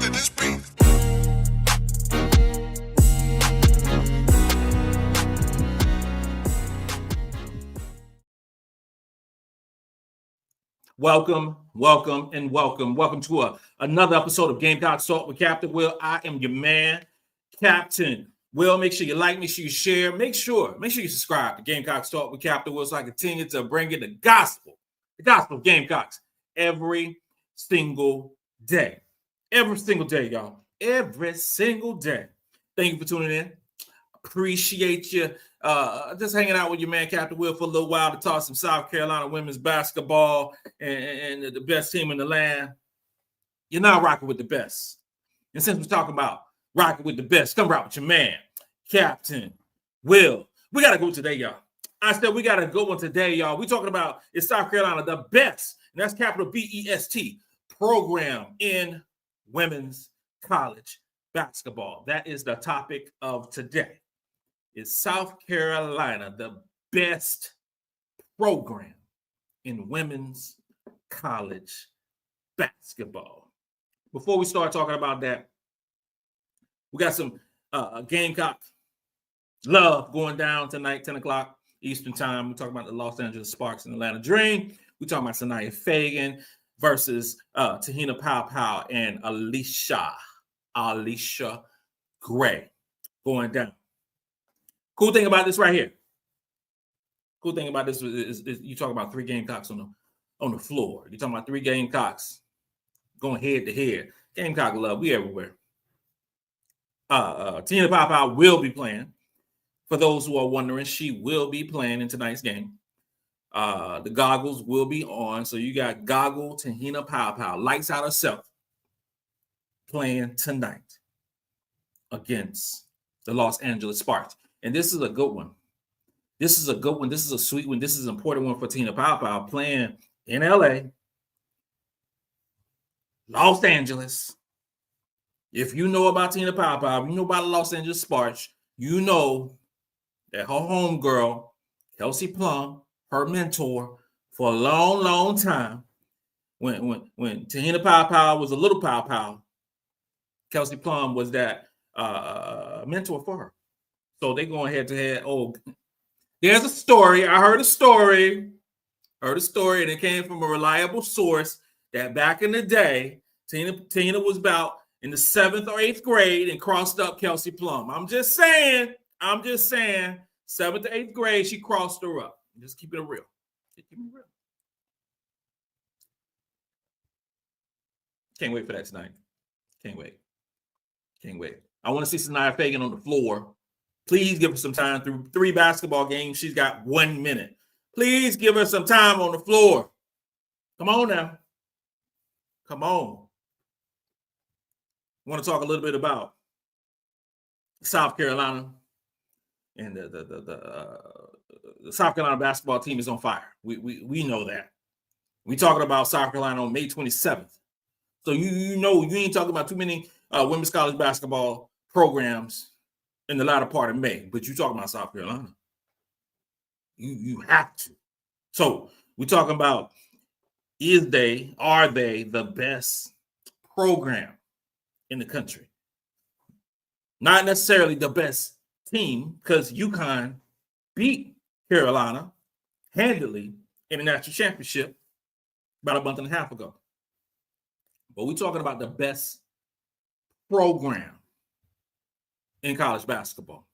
to this beat. Welcome to another episode of Gamecocks Talk with Captain Will. I am your man, Captain Will. Make sure you like, make sure you share, make sure you subscribe to Gamecocks Talk with Captain Will so I continue to bring you the gospel of Gamecocks every single day. Every single day, y'all. Every single day. Thank you for tuning in. Appreciate you just hanging out with your man Captain Will for a little while to talk some South Carolina women's basketball and the best team in the land. You're not rocking with the best. And since we're talking about rocking with the best, come rock with your man, Captain Will. We got to go today, y'all. I said we got to go one today, y'all. We're talking about is South Carolina the best, and that's capital B-E-S-T, program in women's college basketball. That is the topic of today. Is South Carolina the best program in women's college basketball? Before we start talking about that, we got some Gamecock love going down tonight, 10 o'clock Eastern time. We're talking about the Los Angeles Sparks and Atlanta Dream. We're talking about Sanaya Fagen versus Tahina Pow and Alicia Gray going down. Cool thing about this right here. Cool thing about this is you talk about three Gamecocks on the floor. You're talking about three Gamecocks going head to head. Gamecock love, we everywhere. Tahina Pow will be playing. For those who are wondering, she will be playing in tonight's game. The goggles will be on. So you got Goggle Tahina Pow, lights out herself, playing tonight against the Los Angeles Sparks. And this is a good one. This is a good one. This is a sweet one. This is an important one for Tahina Pow playing in LA, Los Angeles. If you know about Tahina Pow, you know about the Los Angeles Sparks, you know that her homegirl, Kelsey Plum, her mentor for a long, long time, when Tahina Pow was a little Pow, Kelsey Plum was that mentor for her. So they going head to head. Oh, there's a story. I heard a story, and it came from a reliable source that back in the day, Tahina was about in the 7th or 8th grade and crossed up Kelsey Plum. I'm just saying, 7th to 8th grade, she crossed her up. Just keeping it real. Can't wait for that tonight. Can't wait. I want to see Sanaya Fagen on the floor. Please give her some time through 3 basketball games. She's got 1 minute. Please give her some time on the floor. Come on now. Come on. I want to talk a little bit about South Carolina. And the South Carolina basketball team is on fire. We know that. We're talking about South Carolina on May 27th. So you know you ain't talking about too many women's college basketball programs in the latter part of May, but you're talking about South Carolina. You have to. So we're talking about are they the best program in the country? Not necessarily the best team, because UConn beat Carolina handily in the national championship about a month and a half ago. But we're talking about the best program in college basketball.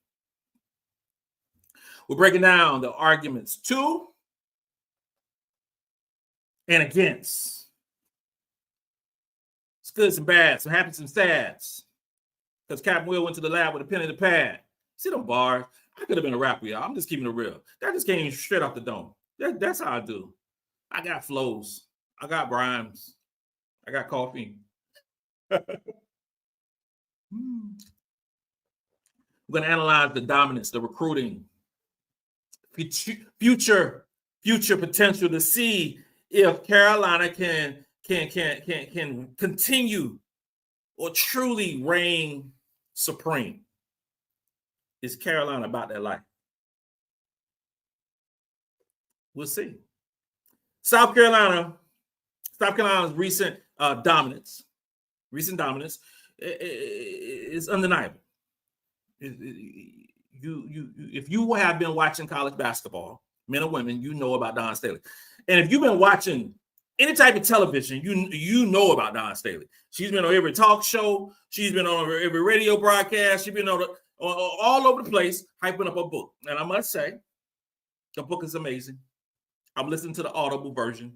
We're breaking down the arguments to and against. It's good, some bad, some happy, some sads. Because Captain Will went to the lab with a pen and a pad. See them bars? I could have been a rapper, y'all. I'm just keeping it real. That just came straight off the dome. That's how I do. I got flows. I got rhymes. I got coffee. We're going to analyze the dominance, the recruiting, future potential to see if Carolina can continue or truly reign supreme. Is Carolina about that life? We'll see. South Carolina's recent dominance is undeniable. If you have been watching college basketball, men or women, you know about Dawn Staley. And if you've been watching any type of television, you know about Dawn Staley. She's been on every talk show. She's been on every radio broadcast. She's been on all over the place hyping up a book. And I must say, the book is amazing. I'm listening to the Audible version.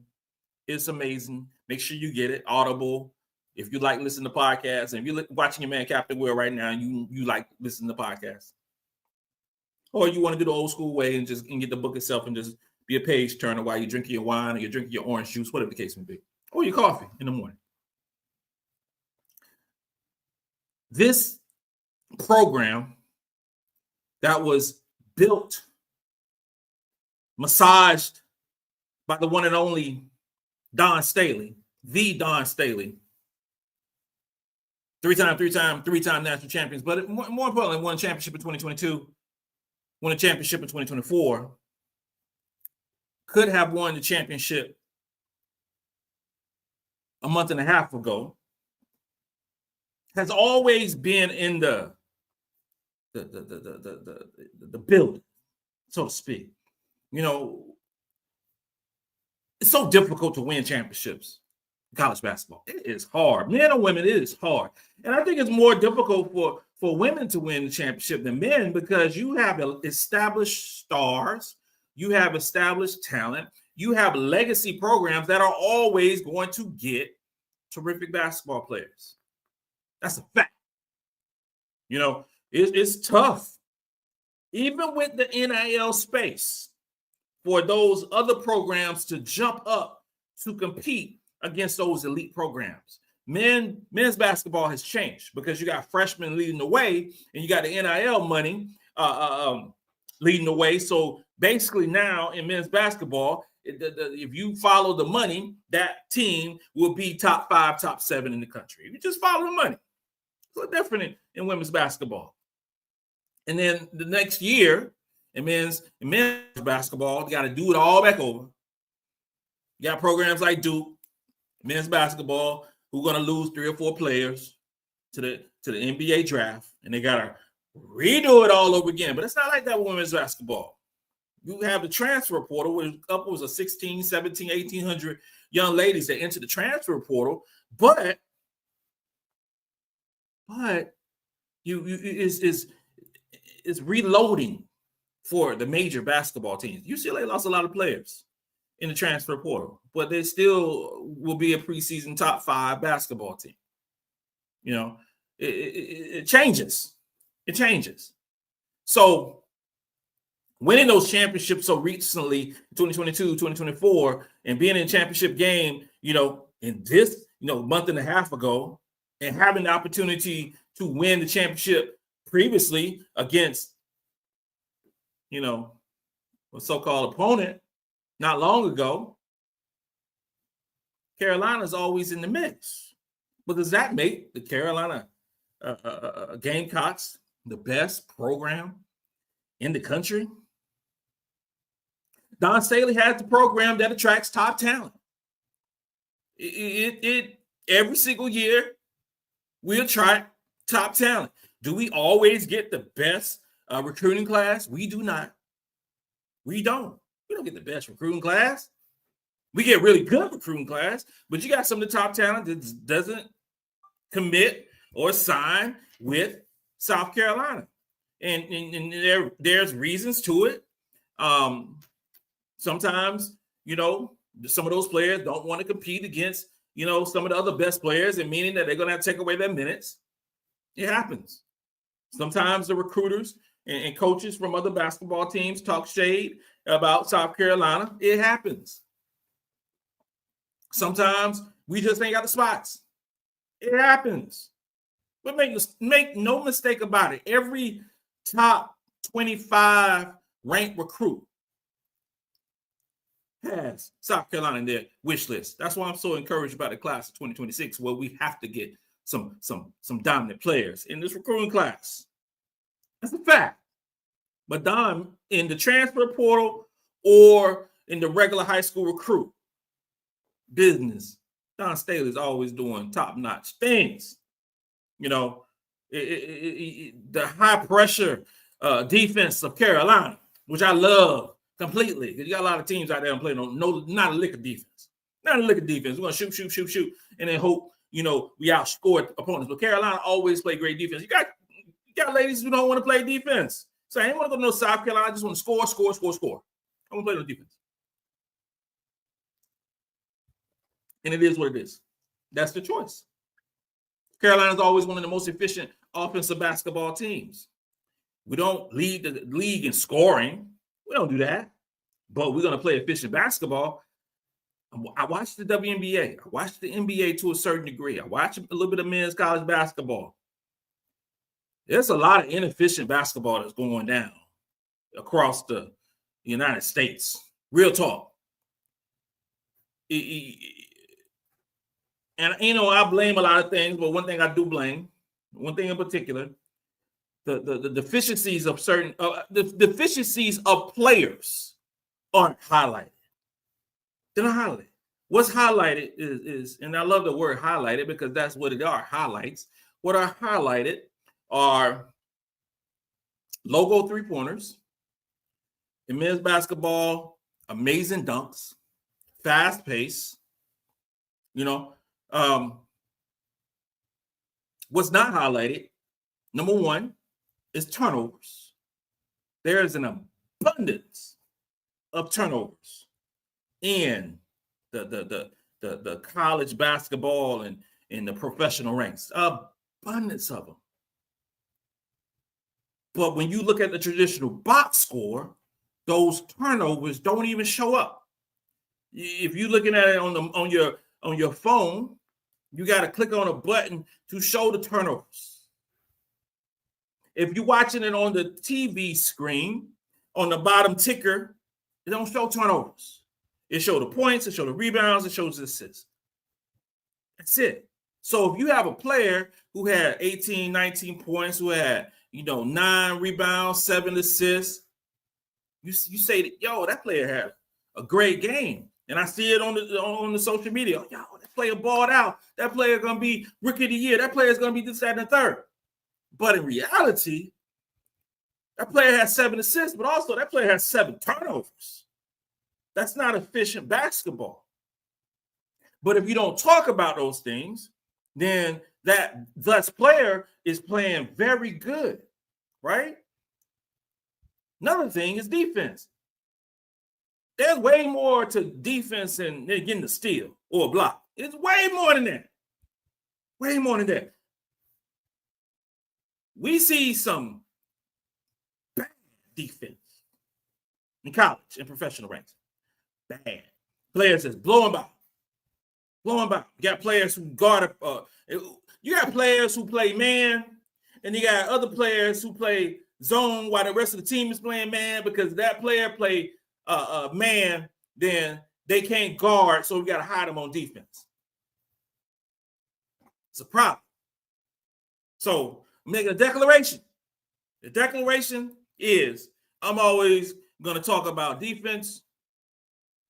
It's amazing. Make sure you get it. Audible. If you like listening to podcasts, and if you're watching your man Captain Will right now, and you like listening to podcasts, or you want to do the old school way and get the book itself and just be a page turner while you're drinking your wine or you're drinking your orange juice, whatever the case may be, or your coffee in the morning. This program that was built, massaged by the one and only Dawn Staley, the Dawn Staley, three-time national champions, but more importantly, won a championship in 2022, won a championship in 2024, could have won the championship a month and a half ago, has always been in the building, so to speak. You know, it's so difficult to win championships in college basketball. It is hard. Men or women, it is hard. And I think it's more difficult for women to win the championship than men because you have established stars, you have established talent, you have legacy programs that are always going to get terrific basketball players. That's a fact. You know, it's tough, even with the NIL space, for those other programs to jump up to compete against those elite programs. Men's basketball has changed because you got freshmen leading the way and you got the NIL money leading the way. So basically now in men's basketball, if you follow the money, that team will be top 5, top 7 in the country. You just follow the money. It's different in women's basketball. And then the next year in men's basketball, you got to do it all back over. You got programs like Duke, men's basketball, who are going to lose 3 or 4 players to the NBA draft, and they got to redo it all over again. But it's not like that with women's basketball. You have the transfer portal with upwards of 16, 17, 1,800 young ladies that enter the transfer portal, but it's reloading for the major basketball teams. UCLA lost a lot of players in the transfer portal, but they still will be a preseason top 5 basketball team. You know, it changes. It changes. So winning those championships so recently, 2022, 2024, and being in a championship game, you know, in this, you know, month and a half ago, and having the opportunity to win the championship previously against, you know, a so-called opponent not long ago, Carolina's always in the mix. But does that make the Carolina Gamecocks the best program in the country? Dawn Staley has the program that attracts top talent. It every single year we attract top talent. Do we always get the best recruiting class? We do not. We don't. We don't get the best recruiting class. We get really good recruiting class, but you got some of the top talent that doesn't commit or sign with South Carolina. And there's reasons to it. Sometimes, you know, some of those players don't want to compete against, you know, some of the other best players, and meaning that they're going to have to take away their minutes. It happens. Sometimes the recruiters and coaches from other basketball teams talk shade about South Carolina. It happens. Sometimes we just ain't got the spots. It happens. But make no mistake about it. Every top 25 ranked recruit has South Carolina in their wish list. That's why I'm so encouraged about the class of 2026, where we have to get some dominant players in this recruiting class. That's a fact. But Dawn, in the transfer portal or in the regular high school recruit business, Dawn Staley is always doing top-notch things. You know, the high pressure defense of Carolina, which I love completely. Because you got a lot of teams out there and playing not a lick of defense. Not a lick of defense. We're going to shoot, and then hope, we outscore opponents. But Carolina always play great defense. You got ladies who don't want to play defense. So I ain't want to go to no South Carolina. I just want to score. I want to play no defense. And it is what it is. That's the choice. Carolina's always one of the most efficient offensive basketball teams. We don't lead the league in scoring. We don't do that. But we're going to play efficient basketball. I watched the WNBA. I watched the NBA to a certain degree. I watched a little bit of men's college basketball. There's a lot of inefficient basketball that's going down across the United States. Real talk. And, I blame a lot of things, but one thing I do blame, one thing in particular, the deficiencies of the deficiencies of players aren't highlighted. They're not highlighted. What's highlighted is, and I love the word highlighted because that's what it are, highlights. What are highlighted are logo three-pointers. In men's basketball, amazing dunks, fast pace, what's not highlighted, number one, is turnovers. There is an abundance of turnovers in the college basketball and in the professional ranks. Abundance of them. But when you look at the traditional box score, those turnovers don't even show up. If you're looking at it on your phone, you got to click on a button to show the turnovers. If you're watching it on the TV screen, on the bottom ticker, it don't show turnovers. It shows the points, it shows the rebounds, it shows the assists. That's it. So if you have a player who had 18, 19 points, who had, 9 rebounds, 7 assists, you say that, that player had a great game. And I see it on the social media. That player balled out. That player going to be rookie of the year. That player is going to be this, that, and the third. But in reality, that player has 7 assists, but also that player has 7 turnovers. That's not efficient basketball. But if you don't talk about those things, then that player is playing very good, right? Another thing is defense. There's way more to defense than getting a steal or a block. It's way more than that. Way more than that. We see some bad defense in college and professional ranks. Bad. Players that's blowing by. You got players who guard you got players who play man, and you got other players who play zone while the rest of the team is playing man, because that player play man, then they can't guard, so we got to hide them on defense. It's a problem. So make a declaration. The declaration is, I'm always going to talk about defense,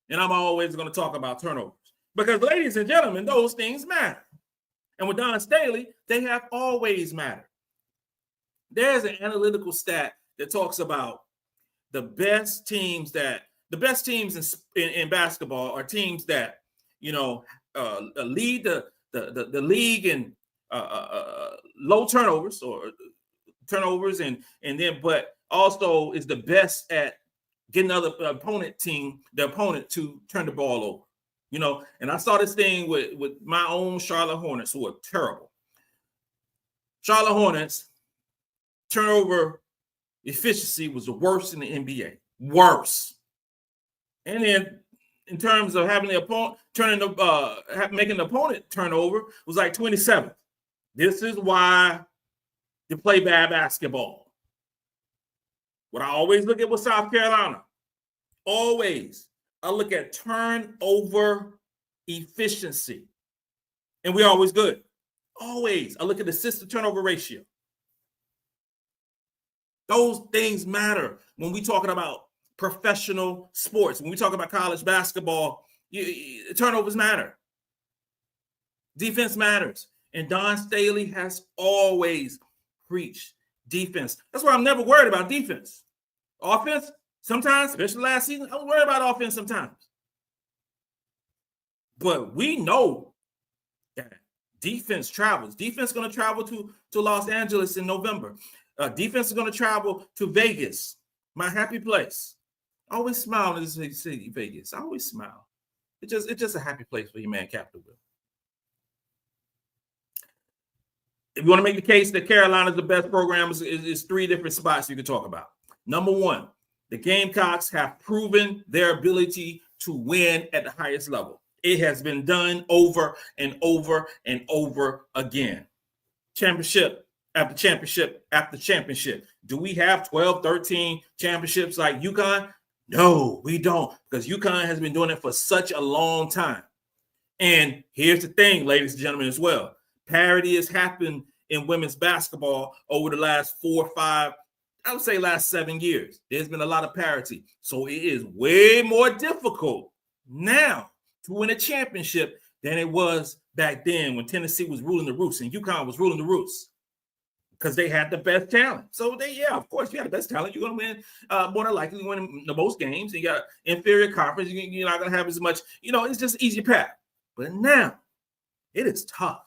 and I'm always going to talk about turnovers. Because, ladies and gentlemen, those things matter. And with Don Staley, they have always mattered. There's an analytical stat that talks about the best teams in basketball are teams that, lead the league in low turnovers but also is the best at getting the opponent to turn the ball over. And I saw this thing with my own Charlotte Hornets, who are terrible. Charlotte Hornets turnover efficiency was the worst in the NBA. Worse. And then in terms of having the opponent making the opponent turnover was like 27th. This is why you play bad basketball. What I always look at with South Carolina, always, I look at turnover efficiency. And we're always good. Always. I look at assist to turnover ratio. Those things matter when we're talking about professional sports. When we talk about college basketball, turnovers matter. Defense matters. And Don Staley has always preached defense. That's why I'm never worried about defense. Offense, sometimes, especially last season, I was worried about offense sometimes. But we know that defense travels. Defense is going to travel to Los Angeles in November. Defense is going to travel to Vegas, my happy place. I always smile in this city, Vegas. I always smile. It's just a happy place for your man, Captain Will. If you want to make the case that Carolina is the best program, is three different spots you can talk about. Number one, the Gamecocks have proven their ability to win at the highest level. It has been done over and over and over again. Championship after championship after championship. Do we have 12, 13 championships like UConn? No, we don't, because UConn has been doing it for such a long time. And here's the thing, ladies and gentlemen, as well. Parity has happened in women's basketball over the last 4 or 5, I would say last 7 years. There's been a lot of parity. So it is way more difficult now to win a championship than it was back then when Tennessee was ruling the roost and UConn was ruling the roost, because they had the best talent. So of course, you have the best talent. You're going to win more than likely win the most games. You got inferior conference. You're not going to have as much, it's just an easy path. But now it is tough.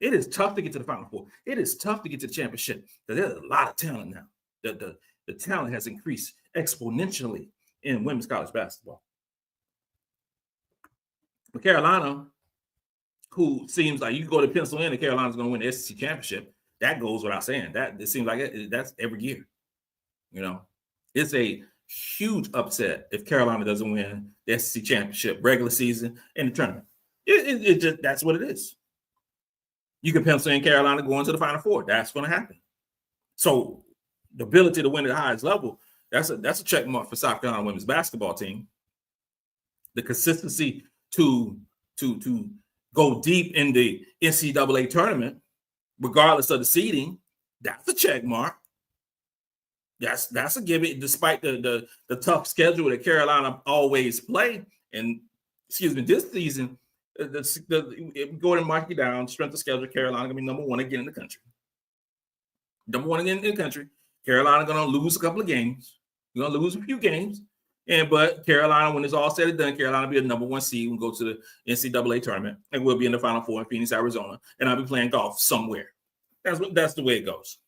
It is tough to get to the Final Four. It is tough to get to the championship, because there's a lot of talent now. The talent has increased exponentially in women's college basketball. But Carolina, who seems like you can go to Pennsylvania, Carolina's going to win the SEC championship. That goes without saying. That it seems like that's every year. It's a huge upset if Carolina doesn't win the SEC championship, regular season, and the tournament. It just, that's what it is. You can pencil in Carolina going to the Final Four. That's going to happen. So the ability to win at the highest level, that's a check mark for South Carolina women's basketball team. The consistency to go deep in the NCAA tournament, regardless of the seeding, that's a check mark. That's a given, despite the tough schedule that Carolina always play. And this season, go ahead and mark it down. Strength of schedule, Carolina gonna be number one again in the country. Number one again in the country. Carolina gonna lose a couple of games. You're gonna lose a few games. But Carolina, when it's all said and done, Carolina will be the number one seed and go to the NCAA tournament, and we'll be in the Final Four in Phoenix, Arizona, and I'll be playing golf somewhere. That's the way it goes.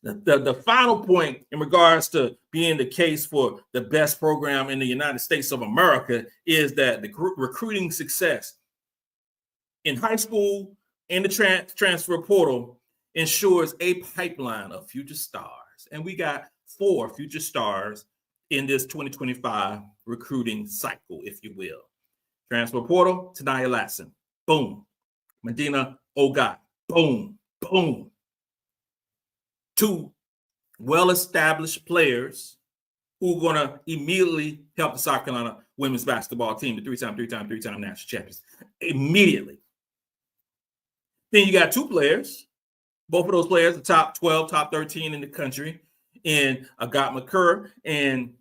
The final point in regards to being the case for the best program in the United States of America is that the recruiting success in high school and the transfer portal ensures a pipeline of future stars. And we got 4 future stars in this 2025 recruiting cycle, if you will. Transfer portal, Tanaya Latson. Boom. Medina Ogat. Boom. Boom. 2 well-established players who are going to immediately help the South Carolina women's basketball team, the three-time national champions, immediately. Then you got 2 players. Both of those players are top 12, top 13 in the country, in Agat McCurr and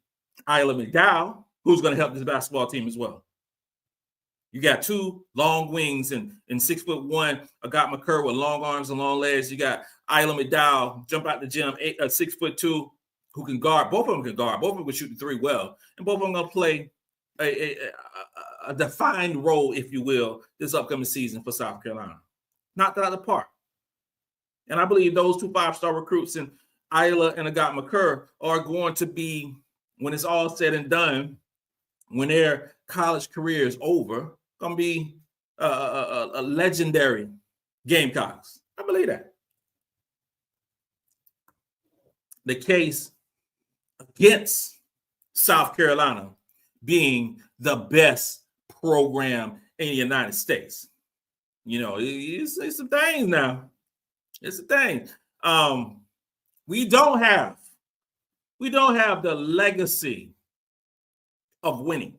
Isla McDowell, who's going to help this basketball team as well. You got 2 long wings and 6'1", Agat McCurr with long arms and long legs. You got Isla McDowell, jump out the gym, 6'2", who can guard. Both of them can guard. Both of them can shoot the 3 well. And both of them going to play a defined role, if you will, this upcoming season for South Carolina. Knocked it out of the park. And I believe those 2 5-star recruits, and Isla and Agat McCurr, are going to be, when it's all said and done, when their college career is over, going to be a legendary Gamecocks. I believe that. The case against South Carolina being the best program in the United States. It's some things now. It's a thing. We don't have the legacy of winning,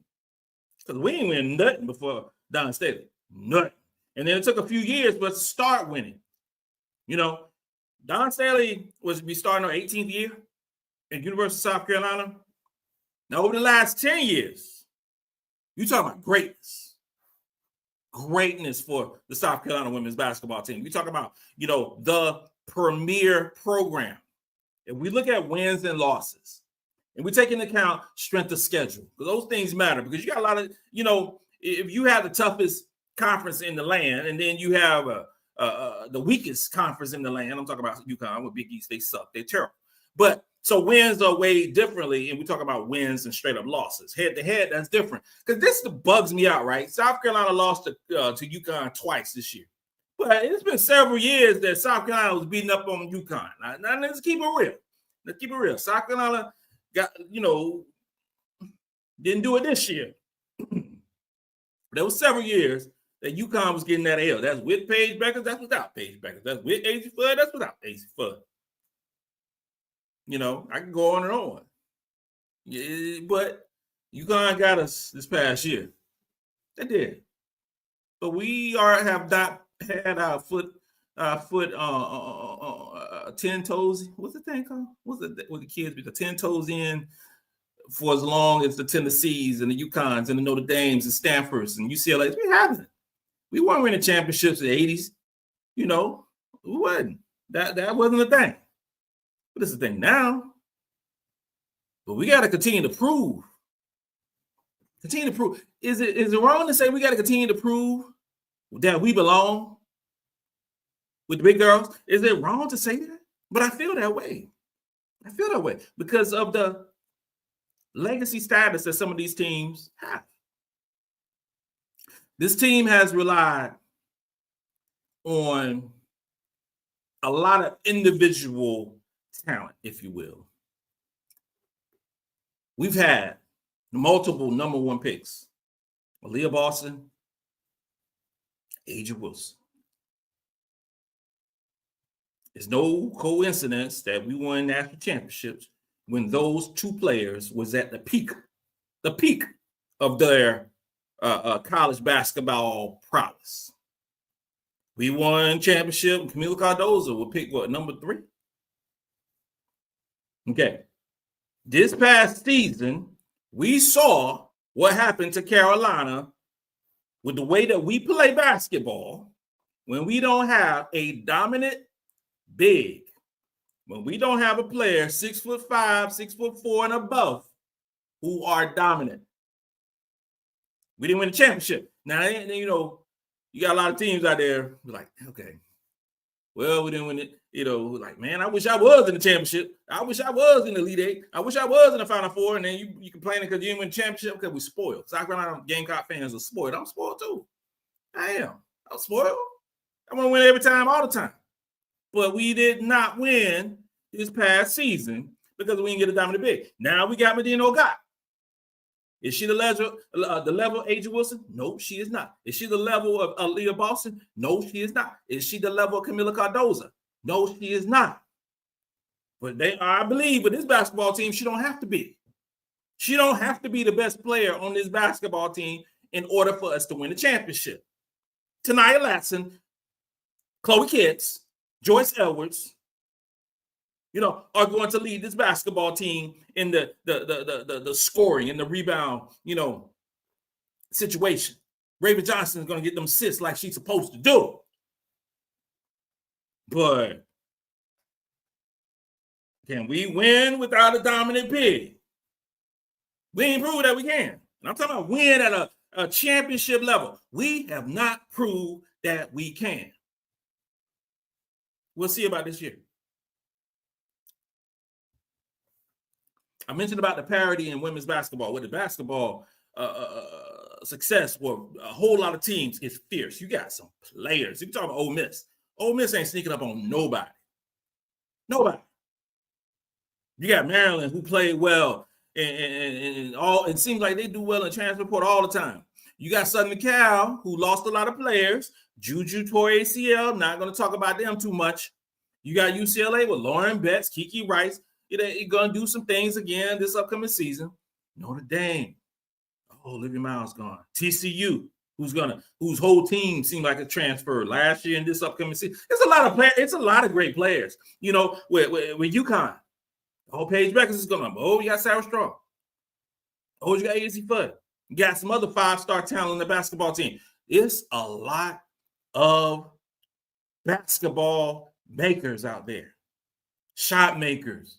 because we ain't win nothing before Don Staley. Nothing. And then it took a few years for us to start winning. Don Staley was starting our 18th year at University of South Carolina. Now, over the last 10 years, you talking about greatness. greatness for the South Carolina women's basketball team. We talk about, the premier program. If we look at wins and losses, and we take into account strength of schedule, because those things matter, because you got a lot of, if you have the toughest conference in the land, and then you have the weakest conference in the land, I'm talking about UConn with Big East, they suck, they're terrible. But so wins are weighed differently, and we talk about wins and straight up losses. Head to head, that's different. Because this bugs me out, right? South Carolina lost to UConn twice this year. But it's been several years that South Carolina was beating up on UConn. Now let's keep it real. Let's keep it real. South Carolina got, didn't do it this year. There was several years that UConn was getting that L. That's with Paige Beckers, that's without Paige Beckers. That's with AC Fudd, that's without AC Fudd. I can go on and on. Yeah, but UConn got us this past year. They did. But we have not had our foot 10 toes. What's the thing called? What's it with the kids? Because 10 toes in for as long as the Tennessees and the UConns and the Notre Dames and Stanfords and UCLA's. We haven't. We weren't winning championships in the 80s. We wasn't. That wasn't a thing. But it's the thing now. But we got to continue to prove. Continue to prove. Is it wrong to say we got to continue to prove that we belong with the big girls? Is it wrong to say that? But I feel that way. Because of the legacy status that some of these teams have. This team has relied on a lot of individual talent, if you will. We've had multiple number one picks. Aaliyah Boston, A'ja Wilson. It's no coincidence that we won national championships when those two players was at the peak of their college basketball prowess. We won championship, and Camila Cardozo would pick number 3? Okay. This past season, we saw what happened to Carolina with the way that we play basketball when we don't have a dominant big, when we don't have a player 6'5", 6'4" and above who are dominant. We didn't win the championship. Now, you got a lot of teams out there like, okay, well, we didn't win it. Like, man, I wish I was in the championship. I wish I was in the Elite Eight. I wish I was in the Final Four. And then you complaining because you didn't win the championship because we spoiled. South Carolina Gamecock fans are spoiled. I'm spoiled too. I am. I'm spoiled. I want to win every time, all the time. But we did not win this past season because we didn't get a dominant big. Now we got Medina Ogata. Is she the level of A'ja Wilson? No, she is not. Is she the level of Aaliyah Boston? No, she is not. Is she the level of Camila Cardozo? No, she is not. But I believe with this basketball team, she don't have to be. She don't have to be the best player on this basketball team in order for us to win the championship. Taniyah Latson, Chloe Kitts, Joyce Edwards, are going to lead this basketball team in the scoring and the rebound, situation. Raven Johnson is going to get them assists like she's supposed to do. But can we win without a dominant big? We ain't proved that we can. And I'm talking about win at a championship level. We have not proved that we can. We'll see about this year. I mentioned about the parity in women's basketball. With the basketball success for a whole lot of teams is fierce. You got some players. You can talk about Ole Miss. Ole Miss ain't sneaking up on nobody. Nobody. You got Maryland who played well and all. It seems like they do well in transfer portal all the time. You got Southern Cal who lost a lot of players. Juju tore ACL. Not going to talk about them too much. You got UCLA with Lauren Betts, Kiki Rice. You're going to do some things again this upcoming season. Notre Dame. Oh, Olivia Miles gone. TCU, whose whole team seemed like a transfer last year and this upcoming season. It's a lot of players. It's a lot of great players. With UConn. Oh, Paige Beckers is going. Oh, you got Sarah Strong. Oh, you got AC Fudd. You got some other 5-star talent in the basketball team. It's a lot of basketball makers out there, shot makers.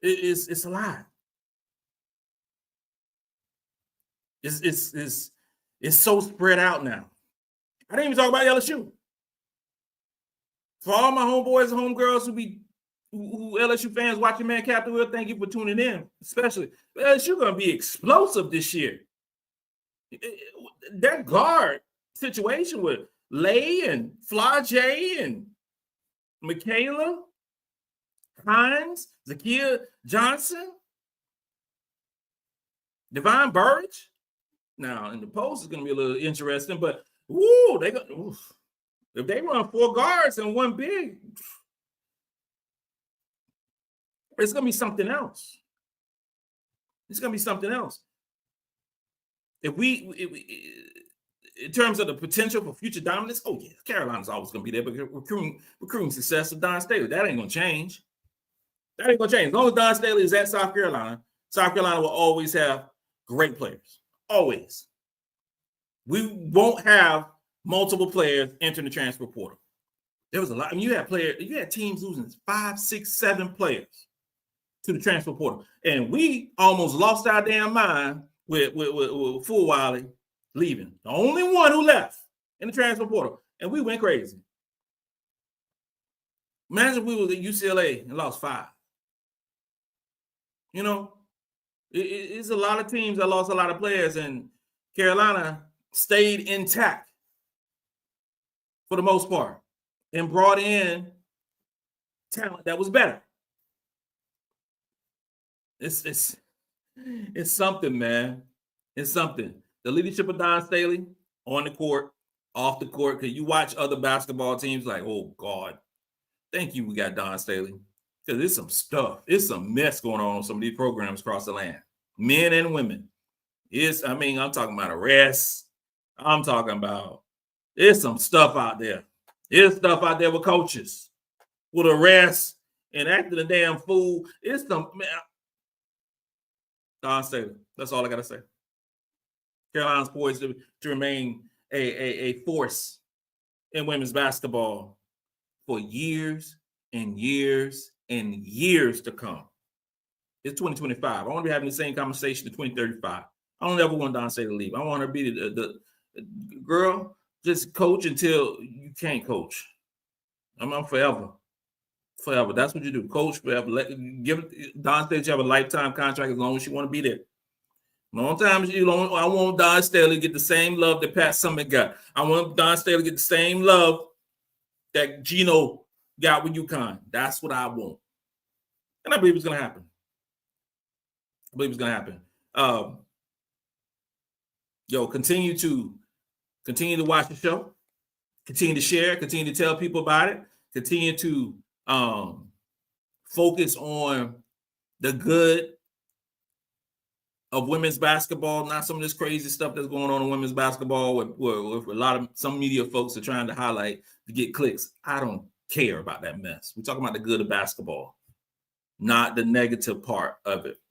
It's a lot. It's so spread out now. I didn't even talk about LSU. For all my homeboys and homegirls who LSU fans watching Man Captain Will, thank you for tuning in. Especially LSU gonna be explosive this year. That guard situation with Lay and Flajay and Michaela Hines, Zakia Johnson, Divine Burridge. Now, in the post is going to be a little interesting, but if they run 4 guards and 1 big, it's going to be something else. It's going to be something else. If we in terms of the potential for future dominance, oh yeah, Carolina's always going to be there, but recruiting success of Don Staley, that ain't going to change. That ain't going to change. As long as Don Staley is at South Carolina will always have great players. Always. We won't have multiple players entering the transfer portal. There was a lot. I mean, you had teams losing 5, 6, 7 players to the transfer portal. And we almost lost our damn mind with Fulwiley leaving. The only one who left in the transfer portal. And we went crazy. Imagine if we were at UCLA and lost 5. You know, it's a lot of teams that lost a lot of players, and Carolina stayed intact for the most part and brought in talent that was better. It's something, man. It's something. The leadership of Don Staley on the court, off the court, because you watch other basketball teams like, oh, God, thank you, we got Don Staley. Because there's some stuff. It's some mess going on some of these programs across the land. Men and women. I'm talking about arrests. I'm talking about, there's some stuff out there. There's stuff out there with coaches, with arrests and acting a damn fool. It's some, man. Don Staley. That's all I got to say. Carolina's poised to remain a force in women's basketball for years and years and years to come. It's 2025. I want to be having the same conversation in 2035. I don't ever want Don Staley to leave. I want her to be the girl, just coach until you can't coach. I'm forever. Forever. That's what you do. Coach forever. Give Don Staley have a lifetime contract as long as you want to be there. Long time as you don't. I want Don Staley to get the same love that Pat Summitt got. I want Don Staley to get the same love that Gino got with UConn. That's what I want. And I believe it's going to happen. Continue to watch the show. Continue to share. Continue to tell people about it. Continue to focus on the good of women's basketball, not some of this crazy stuff that's going on in women's basketball with a lot of some media folks are trying to highlight to get clicks. I don't care about that mess. We're talking about the good of basketball, not the negative part of it.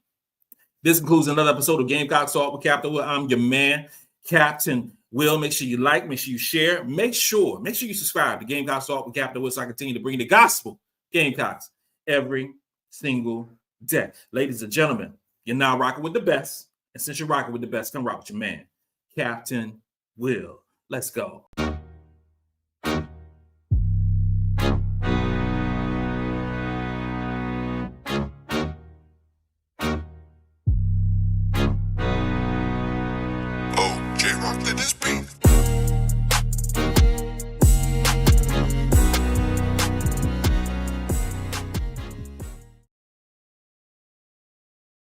This concludes another episode of Gamecocks Talk with Captain Will. I'm your man, Captain Will. Make sure you like, make sure you share, make sure you subscribe to Gamecocks Talk with Captain Will so I continue to bring the gospel Gamecocks every single day. Ladies and gentlemen, you're now rocking with the best. And since you're rocking with the best, come rock with your man, Captain Will. Let's go.